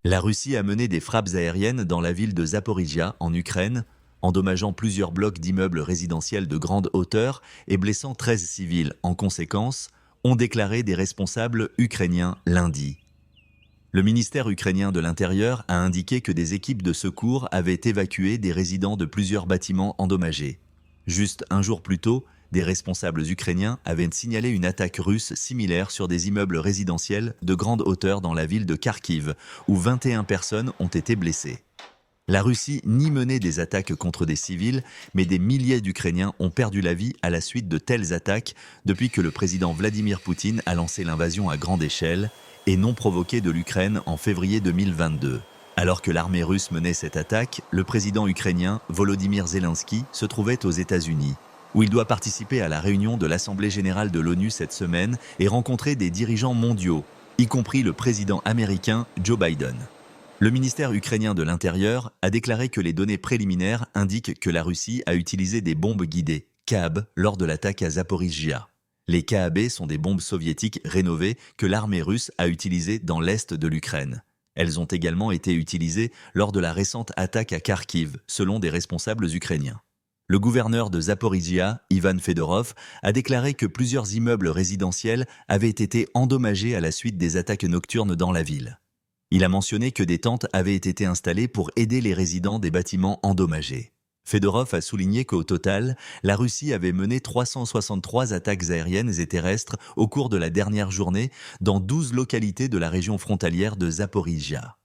La Russie a mené des frappes aériennes dans la ville de Zaporizhia, en Ukraine, endommageant plusieurs blocs d'immeubles résidentiels de grande hauteur et blessant 13 civils. En conséquence, ont déclaré des responsables ukrainiens lundi. Le ministère ukrainien de l'Intérieur a indiqué que des équipes de secours avaient évacué des résidents de plusieurs bâtiments endommagés. Juste un jour plus tôt, des responsables ukrainiens avaient signalé une attaque russe similaire sur des immeubles résidentiels de grande hauteur dans la ville de Kharkiv, où 21 personnes ont été blessées. La Russie nie mener des attaques contre des civils, mais des milliers d'Ukrainiens ont perdu la vie à la suite de telles attaques depuis que le président Vladimir Poutine a lancé l'invasion à grande échelle et non provoquée de l'Ukraine en février 2022. Alors que l'armée russe menait cette attaque, le président ukrainien Volodymyr Zelensky se trouvait aux États-Unis, où il doit participer à la réunion de l'Assemblée générale de l'ONU cette semaine et rencontrer des dirigeants mondiaux, y compris le président américain Joe Biden. Le ministère ukrainien de l'Intérieur a déclaré que les données préliminaires indiquent que la Russie a utilisé des bombes guidées, KAB, lors de l'attaque à Zaporizhia. Les KAB sont des bombes soviétiques rénovées que l'armée russe a utilisées dans l'est de l'Ukraine. Elles ont également été utilisées lors de la récente attaque à Kharkiv, selon des responsables ukrainiens. Le gouverneur de Zaporizhia, Ivan Fedorov, a déclaré que plusieurs immeubles résidentiels avaient été endommagés à la suite des attaques nocturnes dans la ville. Il a mentionné que des tentes avaient été installées pour aider les résidents des bâtiments endommagés. Fedorov a souligné qu'au total, la Russie avait mené 363 attaques aériennes et terrestres au cours de la dernière journée dans 12 localités de la région frontalière de Zaporizhia.